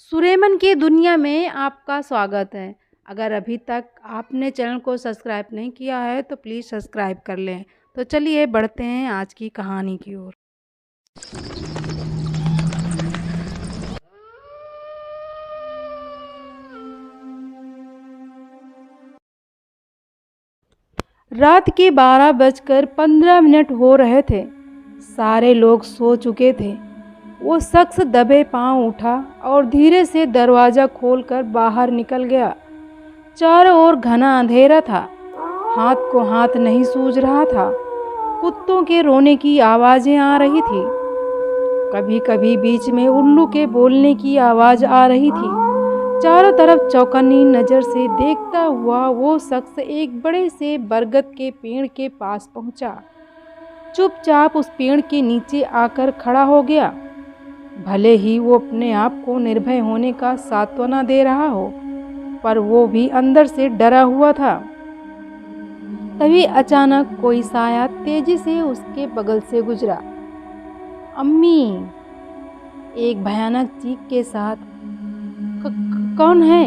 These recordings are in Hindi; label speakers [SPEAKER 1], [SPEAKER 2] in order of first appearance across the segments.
[SPEAKER 1] सुरेमन की दुनिया में आपका स्वागत है। अगर अभी तक आपने चैनल को सब्सक्राइब नहीं किया है तो प्लीज़ सब्सक्राइब कर लें। तो चलिए बढ़ते हैं आज की कहानी की ओर। रात के 12:15 हो रहे थे। सारे लोग सो चुके थे। वो शख्स दबे पांव उठा और धीरे से दरवाज़ा खोलकर बाहर निकल गया। चारों ओर घना अंधेरा था। हाथ को हाथ नहीं सूझ रहा था। कुत्तों के रोने की आवाज़ें आ रही थी। कभी कभी बीच में उल्लू के बोलने की आवाज़ आ रही थी। चारों तरफ चौकन्नी नज़र से देखता हुआ वो शख्स एक बड़े से बरगद के पेड़ के पास पहुंचा। चुपचाप उस पेड़ के नीचे आकर खड़ा हो गया। भले ही वो अपने आप को निर्भय होने का सांत्वना दे रहा हो, पर वो भी अंदर से डरा हुआ था। तभी अचानक कोई साया तेजी से उसके बगल से गुजरा। अम्मी! एक भयानक चीख के साथ, कौन है?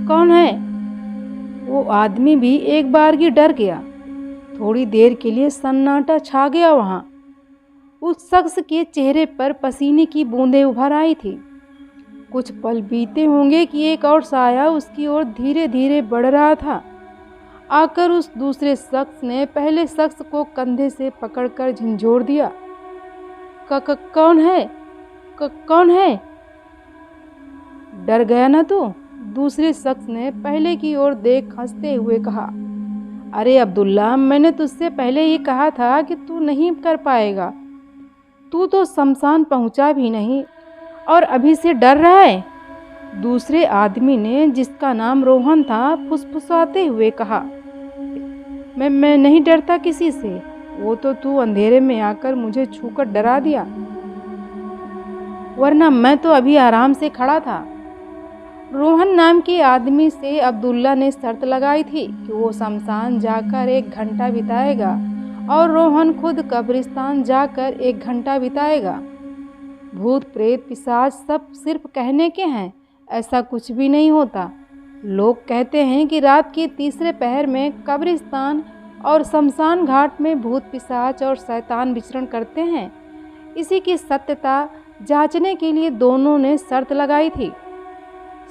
[SPEAKER 1] कौन है? वो आदमी भी एक बार की डर गया। थोड़ी देर के लिए सन्नाटा छा गया वहाँ। उस शख्स के चेहरे पर पसीने की बूंदें उभर आई थी। कुछ पल बीते होंगे कि एक और साया उसकी ओर धीरे धीरे बढ़ रहा था। आकर उस दूसरे शख्स ने पहले शख्स को कंधे से पकड़कर झंझोर दिया। कौन है? कौन है? डर गया ना तू? दूसरे शख्स ने पहले की ओर देख हंसते हुए कहा। अरे अब्दुल्ला, मैंने तुझसे पहले ही कहा था कि तू नहीं कर पाएगा। तू तो शमशान पहुंचा भी नहीं और अभी से डर रहा है। दूसरे आदमी ने, जिसका नाम रोहन था, फुसफुसाते हुए कहा। मैं नहीं डरता किसी से। वो तो तू अंधेरे में आकर मुझे छूकर डरा दिया, वरना मैं तो अभी आराम से खड़ा था। रोहन नाम के आदमी से अब्दुल्ला ने शर्त लगाई थी कि वो शमशान जाकर 1 घंटा बिताएगा और रोहन खुद कब्रिस्तान जाकर 1 घंटा बिताएगा। भूत प्रेत पिशाच सब सिर्फ कहने के हैं, ऐसा कुछ भी नहीं होता। लोग कहते हैं कि रात के तीसरे पहर में कब्रिस्तान और शमशान घाट में भूत पिशाच और शैतान विचरण करते हैं। इसी की सत्यता जांचने के लिए दोनों ने शर्त लगाई थी।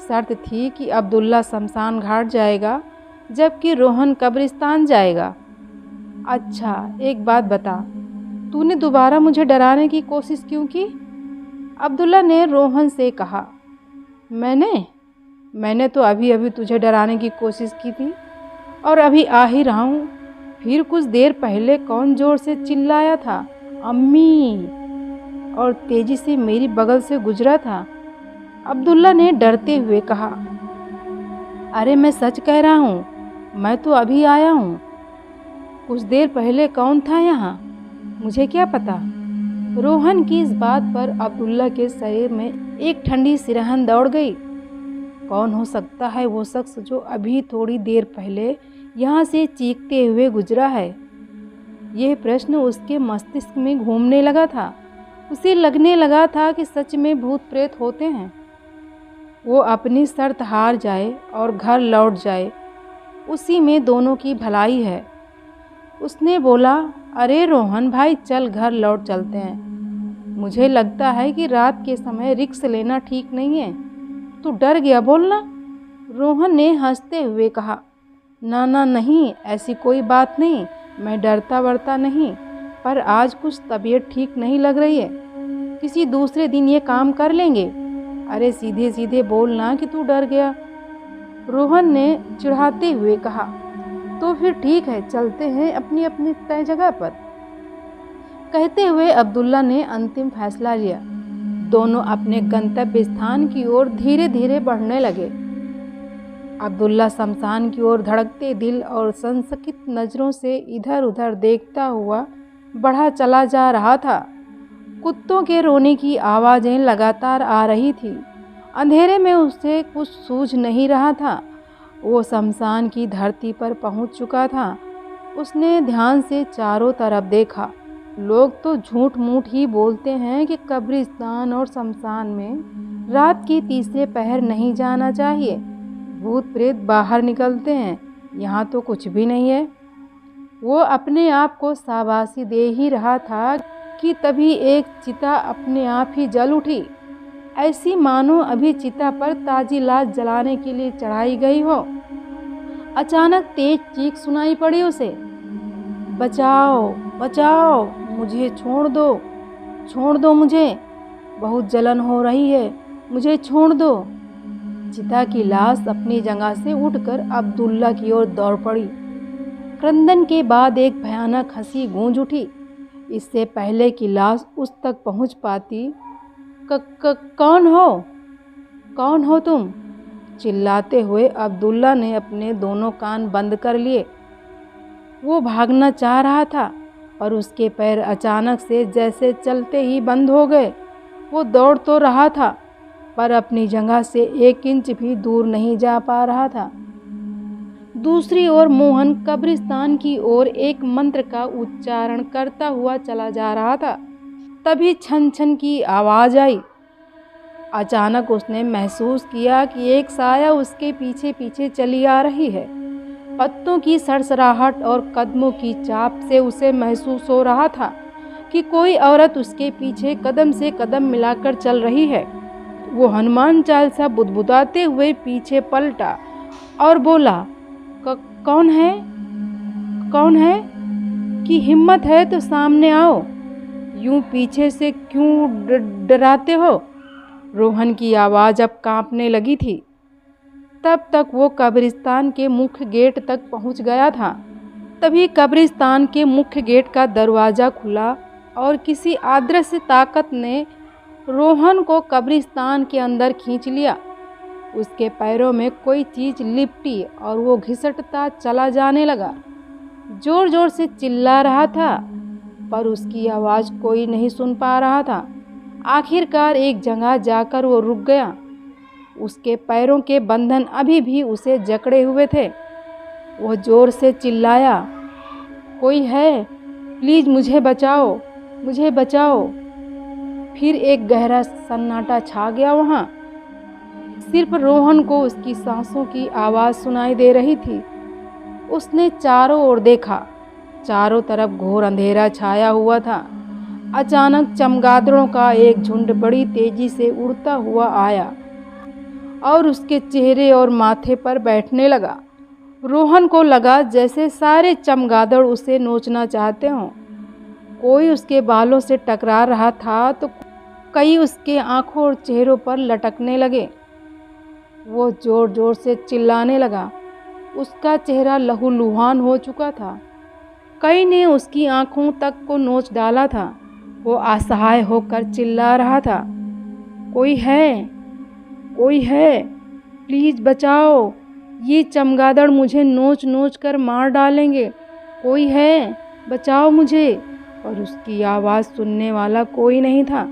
[SPEAKER 1] शर्त थी कि अब्दुल्ला शमशान घाट जाएगा जबकि रोहन कब्रिस्तान जाएगा। अच्छा, एक बात बता, तूने दोबारा मुझे डराने की कोशिश क्यों की? अब्दुल्ला ने रोहन से कहा। मैंने तो अभी अभी तुझे डराने की कोशिश की थी और अभी आ ही रहा हूँ। फिर कुछ देर पहले कौन जोर से चिल्लाया था, अम्मी, और तेजी से मेरी बगल से गुजरा था? अब्दुल्ला ने डरते हुए कहा। अरे मैं सच कह रहा हूँ, मैं तो अभी आया हूँ। कुछ देर पहले कौन था यहाँ, मुझे क्या पता? रोहन की इस बात पर अब्दुल्ला के शरीर में एक ठंडी सिरहन दौड़ गई। कौन हो सकता है वो शख्स जो अभी थोड़ी देर पहले यहाँ से चीखते हुए गुजरा है? यह प्रश्न उसके मस्तिष्क में घूमने लगा था। उसे लगने लगा था कि सच में भूत प्रेत होते हैं। वो अपनी शर्त हार जाए और घर लौट जाए, उसी में दोनों की भलाई है। उसने बोला, अरे रोहन भाई, चल घर लौट चलते हैं। मुझे लगता है कि रात के समय रिस्क लेना ठीक नहीं है। तू डर गया बोलना? रोहन ने हंसते हुए कहा। ना ना नहीं, ऐसी कोई बात नहीं। मैं डरता वरता नहीं, पर आज कुछ तबीयत ठीक नहीं लग रही है। किसी दूसरे दिन ये काम कर लेंगे। अरे सीधे सीधे बोलना कि तू डर गया, रोहन ने चिढ़ाते हुए कहा। तो फिर ठीक है, चलते हैं अपनी अपनी तय जगह पर। कहते हुए अब्दुल्ला ने अंतिम फैसला लिया। दोनों अपने गंतव्य स्थान की ओर धीरे धीरे बढ़ने लगे। अब्दुल्ला शमशान की ओर धड़कते दिल और संशकित नज़रों से इधर उधर देखता हुआ बढ़ा चला जा रहा था। कुत्तों के रोने की आवाज़ें लगातार आ रही थी। अंधेरे में उसे कुछ सूझ नहीं रहा था। वो शमशान की धरती पर पहुंच चुका था। उसने ध्यान से चारों तरफ देखा। लोग तो झूठ मूठ ही बोलते हैं कि कब्रिस्तान और शमशान में रात की तीसरे पहर नहीं जाना चाहिए, भूत प्रेत बाहर निकलते हैं, यहाँ तो कुछ भी नहीं है। वो अपने आप को शाबाशी दे ही रहा था कि तभी एक चिता अपने आप ही जल उठी, ऐसी मानो अभी चिता पर ताजी लाश जलाने के लिए चढ़ाई गई हो। अचानक तेज चीख सुनाई पड़ी उसे, बचाओ बचाओ, मुझे छोड़ दो मुझे, बहुत जलन हो रही है, मुझे छोड़ दो। चिता की लाश अपनी जगह से उठकर अब्दुल्ला की ओर दौड़ पड़ी। क्रंदन के बाद एक भयानक हंसी गूंज उठी। इससे पहले कि लाश उस तक पहुंच पाती, कौन हो तुम? चिल्लाते हुए अब्दुल्ला ने अपने दोनों कान बंद कर लिए। वो भागना चाह रहा था पर उसके पैर अचानक से जैसे चलते ही बंद हो गए। वो दौड़ तो रहा था पर अपनी जगह से 1 इंच भी दूर नहीं जा पा रहा था। दूसरी ओर मोहन कब्रिस्तान की ओर एक मंत्र का उच्चारण करता हुआ चला जा रहा था। तभी छन छन की आवाज़ आई। अचानक उसने महसूस किया कि एक साया उसके पीछे पीछे चली आ रही है। पत्तों की सरसराहट और कदमों की चाप से उसे महसूस हो रहा था कि कोई औरत उसके पीछे कदम से कदम मिलाकर चल रही है। वो हनुमान चालीसा बुदबुदाते हुए पीछे पलटा और बोला, कौन है? कि हिम्मत है तो सामने आओ, यूं पीछे से क्यों डराते हो? रोहन की आवाज़ अब कांपने लगी थी। तब तक वो कब्रिस्तान के मुख्य गेट तक पहुंच गया था। तभी कब्रिस्तान के मुख्य गेट का दरवाज़ा खुला और किसी अदृश्य ताकत ने रोहन को कब्रिस्तान के अंदर खींच लिया। उसके पैरों में कोई चीज़ लिपटी और वो घिसटता चला जाने लगा। जोर जोर से चिल्ला रहा था पर उसकी आवाज़ कोई नहीं सुन पा रहा था। आखिरकार एक जगह जाकर वो रुक गया। उसके पैरों के बंधन अभी भी उसे जकड़े हुए थे। वह जोर से चिल्लाया, कोई है? प्लीज़ मुझे बचाओ, मुझे बचाओ। फिर एक गहरा सन्नाटा छा गया वहाँ। सिर्फ रोहन को उसकी सांसों की आवाज़ सुनाई दे रही थी। उसने चारों ओर देखा। चारों तरफ घोर अंधेरा छाया हुआ था। अचानक चमगादड़ों का एक झुंड बड़ी तेजी से उड़ता हुआ आया और उसके चेहरे और माथे पर बैठने लगा। रोहन को लगा जैसे सारे चमगादड़ उसे नोचना चाहते हों। कोई उसके बालों से टकरा रहा था तो कई उसके आंखों और चेहरों पर लटकने लगे। वो जोर जोर से चिल्लाने लगा। उसका चेहरा लहूलुहान हो चुका था। कई ने उसकी आंखों तक को नोच डाला था। वो असहाय होकर चिल्ला रहा था, कोई है? प्लीज़ बचाओ, ये चमगादड़ मुझे नोच नोच कर मार डालेंगे, कोई है? बचाओ मुझे। और उसकी आवाज़ सुनने वाला कोई नहीं था।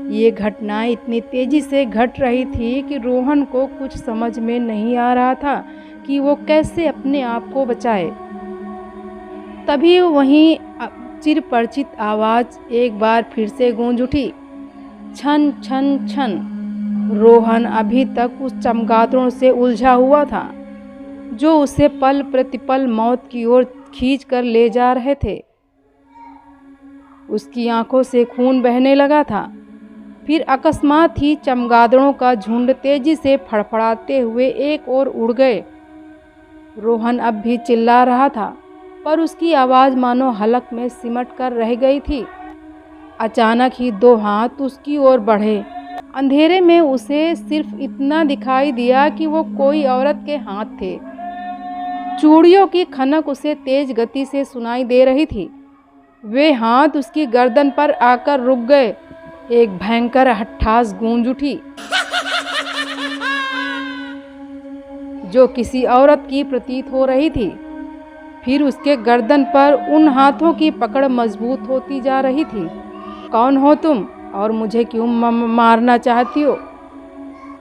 [SPEAKER 1] ये घटना इतनी तेज़ी से घट रही थी कि रोहन को कुछ समझ में नहीं आ रहा था कि वो कैसे अपने आप को बचाए। तभी वहीं चिरपरिचित आवाज़ एक बार फिर से गूंज उठी, छन छन छन। रोहन अभी तक उस चमगादड़ों से उलझा हुआ था जो उसे पल प्रतिपल मौत की ओर खींच कर ले जा रहे थे। उसकी आंखों से खून बहने लगा था। फिर अकस्मात ही चमगादड़ों का झुंड तेजी से फड़फड़ाते हुए एक ओर उड़ गए। रोहन अब भी चिल्ला रहा था पर उसकी आवाज़ मानो हलक में सिमट कर रह गई थी। अचानक ही 2 हाथ उसकी ओर बढ़े। अंधेरे में उसे सिर्फ इतना दिखाई दिया कि वो कोई औरत के हाथ थे। चूड़ियों की खनक उसे तेज गति से सुनाई दे रही थी। वे हाथ उसकी गर्दन पर आकर रुक गए। एक भयंकर हट्ठास गूंज उठी जो किसी औरत की प्रतीत हो रही थी। फिर उसके गर्दन पर उन हाथों की पकड़ मजबूत होती जा रही थी। कौन हो तुम और मुझे क्यों मारना चाहती हो?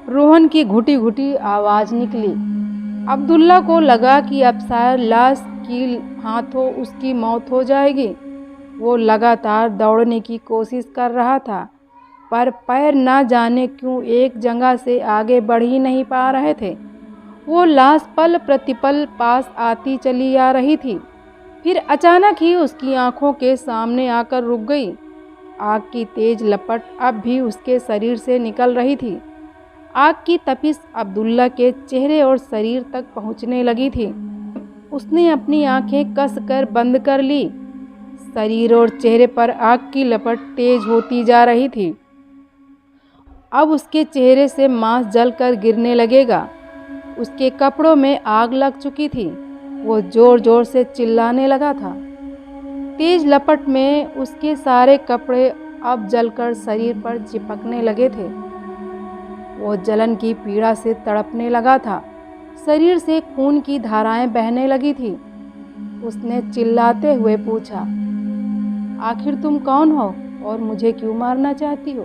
[SPEAKER 1] रोहन की घुटी घुटी आवाज़ निकली। अब्दुल्ला को लगा कि अब शायद लाश की हाथों उसकी मौत हो जाएगी। वो लगातार दौड़ने की कोशिश कर रहा था पर पैर ना जाने क्यों एक जगह से आगे बढ़ ही नहीं पा रहे थे। वो लाश पल प्रतिपल पास आती चली आ रही थी, फिर अचानक ही उसकी आंखों के सामने आकर रुक गई। आग की तेज लपट अब भी उसके शरीर से निकल रही थी। आग की तपिश अब्दुल्ला के चेहरे और शरीर तक पहुंचने लगी थी। उसने अपनी आंखें कसकर बंद कर ली। शरीर और चेहरे पर आग की लपट तेज होती जा रही थी। अब उसके चेहरे से मांस जलकर गिरने लगेगा। उसके कपड़ों में आग लग चुकी थी। वो जोर जोर से चिल्लाने लगा था। तेज लपट में उसके सारे कपड़े अब जलकर शरीर पर चिपकने लगे थे। वो जलन की पीड़ा से तड़पने लगा था। शरीर से खून की धाराएं बहने लगी थी। उसने चिल्लाते हुए पूछा, आखिर तुम कौन हो और मुझे क्यों मारना चाहती हो?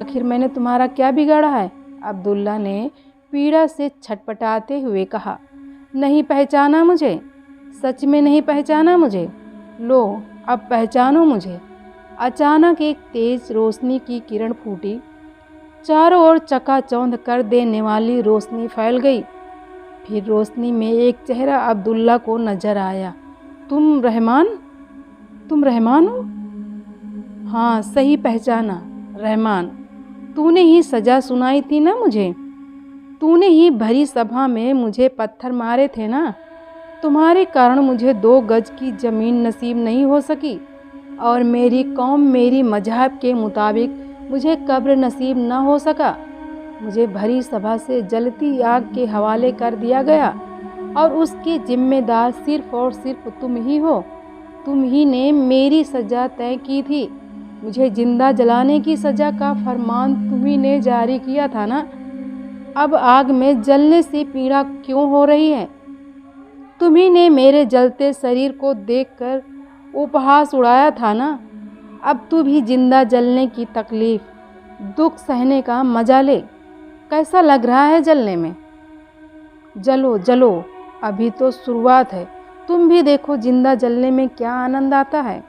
[SPEAKER 1] आखिर मैंने तुम्हारा क्या बिगाड़ा है? अब्दुल्ला ने पीड़ा से छटपटाते हुए कहा। नहीं पहचाना मुझे? सच में नहीं पहचाना मुझे? लो अब पहचानो मुझे। अचानक एक तेज रोशनी की किरण फूटी। चारों ओर चकाचौंध कर देने वाली रोशनी फैल गई। फिर रोशनी में एक चेहरा अब्दुल्ला को नजर आया। तुम रहमान? तुम रहमान हो? हाँ सही पहचाना, रहमान। तूने ही सजा सुनाई थी ना मुझे? तूने ही भरी सभा में मुझे पत्थर मारे थे ना? तुम्हारे कारण मुझे 2 गज की ज़मीन नसीब नहीं हो सकी और मेरी कौम मेरी मजहब के मुताबिक मुझे कब्र नसीब न हो सका। मुझे भरी सभा से जलती आग के हवाले कर दिया गया और उसके जिम्मेदार सिर्फ और सिर्फ तुम ही हो। तुम ही ने मेरी सज़ा तय की थी। मुझे जिंदा जलाने की सज़ा का फरमान तुम ही ने जारी किया था ना? अब आग में जलने से पीड़ा क्यों हो रही है? तुम्ही ने मेरे जलते शरीर को देखकर उपहास उड़ाया था ना? अब तू भी जिंदा जलने की तकलीफ, दुख सहने का मजा ले। कैसा लग रहा है जलने में? जलो जलो, अभी तो शुरुआत है। तुम भी देखो जिंदा जलने में क्या आनंद आता है।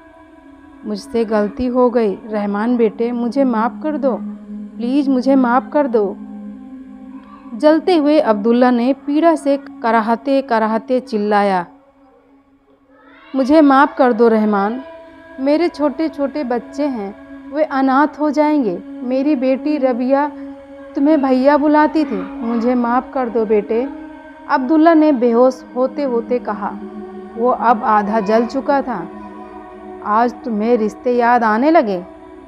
[SPEAKER 1] मुझसे गलती हो गई रहमान बेटे, मुझे माफ़ कर दो, प्लीज़ मुझे माफ़ कर दो। जलते हुए अब्दुल्ला ने पीड़ा से कराहते कराहते चिल्लाया, मुझे माफ़ कर दो रहमान। मेरे छोटे छोटे बच्चे हैं, वे अनाथ हो जाएंगे। मेरी बेटी रबिया तुम्हें भैया बुलाती थी, मुझे माफ़ कर दो बेटे। अब्दुल्ला ने बेहोश होते होते कहा। वो अब आधा जल चुका था। आज तुम्हें रिश्ते याद आने लगे?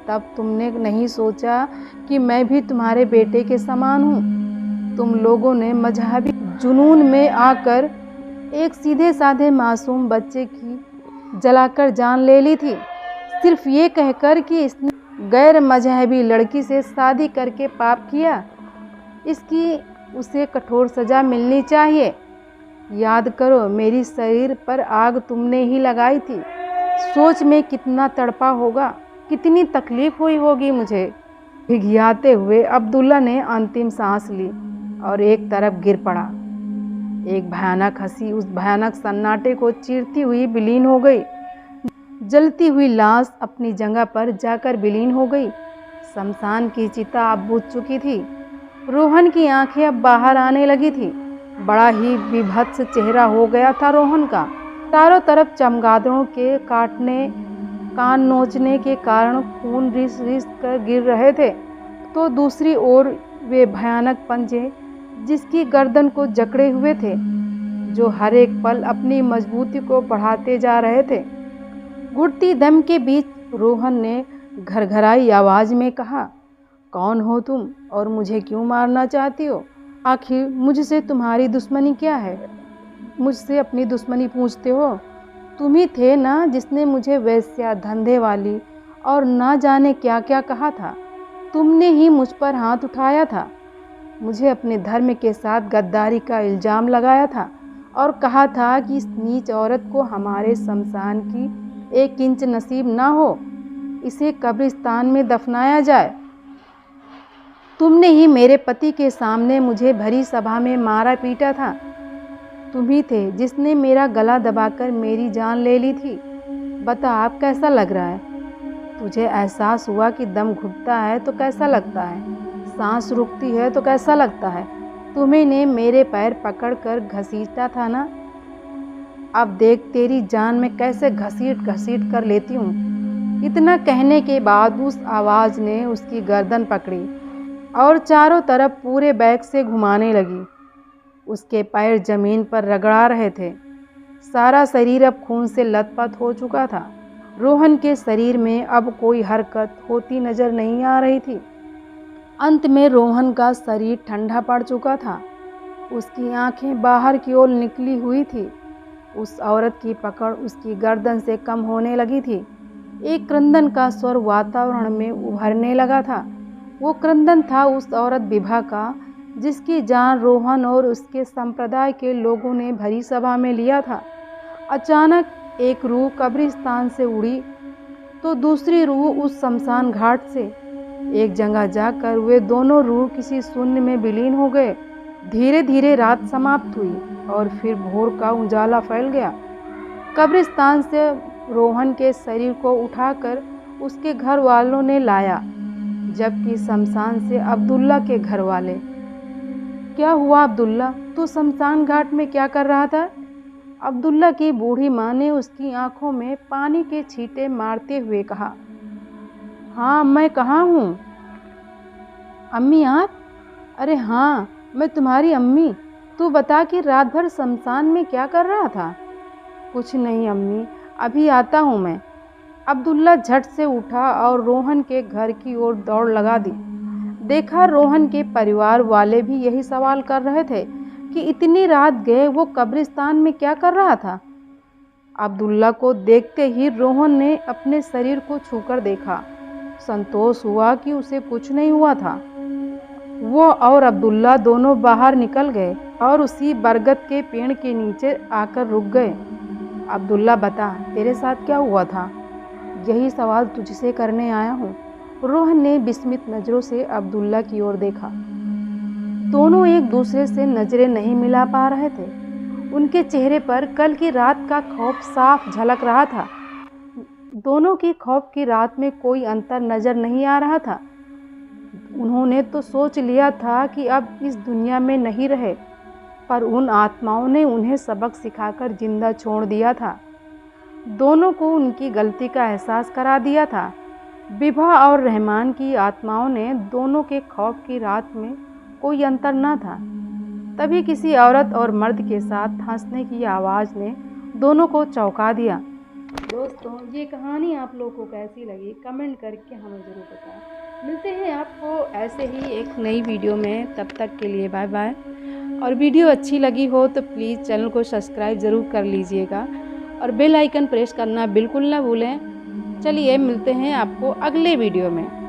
[SPEAKER 1] तब तुमने नहीं सोचा कि मैं भी तुम्हारे बेटे के समान हूँ। तुम लोगों ने मजहबी जुनून में आकर एक सीधे साधे मासूम बच्चे की जलाकर जान ले ली थी, सिर्फ ये कहकर कि इसने गैर मजहबी लड़की से शादी करके पाप किया। इसकी उसे कठोर सज़ा मिलनी चाहिए। याद करो, मेरी शरीर पर आग तुमने ही लगाई थी। सोच में कितना तड़पा होगा, कितनी तकलीफ़ हुई होगी मुझे। भिघियाते हुए अब्दुल्ला ने अंतिम सांस ली और एक तरफ गिर पड़ा। एक भयानक हंसी उस भयानक सन्नाटे को चीरती हुई विलीन हो गई। जलती हुई लाश अपनी जगह पर जाकर विलीन हो गई। शमशान की चिता अब बुझ चुकी थी। रोहन की आंखें अब बाहर आने लगी थी। बड़ा ही विभत्स चेहरा हो गया था रोहन का। चारों तरफ चमगादड़ों के काटने, कान नोचने के कारण खून रिस रिस कर गिर रहे थे, तो दूसरी ओर वे भयानक पंजे जिसकी गर्दन को जकड़े हुए थे, जो हर एक पल अपनी मजबूती को बढ़ाते जा रहे थे। घुटती दम के बीच रोहन ने घरघराई आवाज़ में कहा, कौन हो तुम और मुझे क्यों मारना चाहती हो? आखिर मुझसे तुम्हारी दुश्मनी क्या है? मुझसे अपनी दुश्मनी पूछते हो? तुम ही थे ना जिसने मुझे वैश्या, धंधे वाली और ना जाने क्या क्या कहा था। तुमने ही मुझ पर हाथ उठाया था। मुझे अपने धर्म के साथ गद्दारी का इल्ज़ाम लगाया था और कहा था कि इस नीच औरत को हमारे शमशान की 1 इंच नसीब ना हो, इसे कब्रिस्तान में दफनाया जाए। तुमने ही मेरे पति के सामने मुझे भरी सभा में मारा पीटा था। तुम ही थे जिसने मेरा गला दबाकर मेरी जान ले ली थी। बता आप कैसा लग रहा है? तुझे एहसास हुआ कि दम घुटता है तो कैसा लगता है, सांस रुकती है तो कैसा लगता है। तुम्हें ने मेरे पैर पकड़कर घसीटा था ना, अब देख तेरी जान में कैसे घसीट घसीट कर लेती हूँ। इतना कहने के बाद उस आवाज़ ने उसकी गर्दन पकड़ी और चारों तरफ पूरे बैग से घुमाने लगी। उसके पैर जमीन पर रगड़ा रहे थे। सारा शरीर अब खून से लथपथ हो चुका था। रोहन के शरीर में अब कोई हरकत होती नजर नहीं आ रही थी। अंत में रोहन का शरीर ठंडा पड़ चुका था। उसकी आंखें बाहर की ओर निकली हुई थी। उस औरत की पकड़ उसकी गर्दन से कम होने लगी थी। एक क्रंदन का स्वर वातावरण में उभरने लगा था। वो क्रंदन था उस औरत विभा का, जिसकी जान रोहन और उसके संप्रदाय के लोगों ने भरी सभा में लिया था। अचानक एक रूह कब्रिस्तान से उड़ी तो दूसरी रूह उस शमशान घाट से। एक जगह जाकर वे दोनों रूह किसी शून्य में विलीन हो गए। धीरे धीरे रात समाप्त हुई और फिर भोर का उजाला फैल गया। कब्रिस्तान से रोहन के शरीर को उठाकर उसके घर वालों ने लाया, जबकि शमशान से अब्दुल्ला के घर वाले। क्या हुआ अब्दुल्ला, तू शमशान घाट में क्या कर रहा था? अब्दुल्ला की बूढ़ी माँ ने उसकी आंखों में पानी के छींटे मारते हुए कहा। हाँ, मैं कहाँ हूँ? अम्मी आप? अरे हाँ, मैं तुम्हारी अम्मी। तू बता कि रात भर शमशान में क्या कर रहा था? कुछ नहीं अम्मी, अभी आता हूँ मैं। अब्दुल्ला झट से उठा और रोहन के घर की ओर दौड़ लगा दी। देखा रोहन के परिवार वाले भी यही सवाल कर रहे थे कि इतनी रात गए वो कब्रिस्तान में क्या कर रहा था। अब्दुल्ला को देखते ही रोहन ने अपने शरीर को छूकर देखा। संतोष हुआ कि उसे कुछ नहीं हुआ था। वो और अब्दुल्ला दोनों बाहर निकल गए और उसी बरगद के पेड़ के नीचे आकर रुक गए। अब्दुल्ला बता, तेरे साथ क्या हुआ था? यही सवाल तुझसे करने आया हूँ। रोहन ने विस्मित नज़रों से अब्दुल्ला की ओर देखा। दोनों एक दूसरे से नज़रें नहीं मिला पा रहे थे। उनके चेहरे पर कल की रात का खौफ साफ झलक रहा था। दोनों की खौफ की रात में कोई अंतर नज़र नहीं आ रहा था। उन्होंने तो सोच लिया था कि अब इस दुनिया में नहीं रहे, पर उन आत्माओं ने उन्हें सबक सिखाकर जिंदा छोड़ दिया था। दोनों को उनकी गलती का एहसास करा दिया था। विभा और रहमान की आत्माओं ने दोनों के खौफ की रात में कोई अंतर न था। तभी किसी औरत और मर्द के साथ हंसने की आवाज़ ने दोनों को चौंका दिया। दोस्तों, ये कहानी आप लोगों को कैसी लगी कमेंट करके हमें ज़रूर बताएं। मिलते हैं आपको ऐसे ही एक नई वीडियो में, तब तक के लिए बाय बाय। और वीडियो अच्छी लगी हो तो प्लीज़ चैनल को सब्सक्राइब ज़रूर कर लीजिएगा और बेल आइकन प्रेस करना बिल्कुल ना भूलें। चलिए मिलते हैं आपको अगले वीडियो में।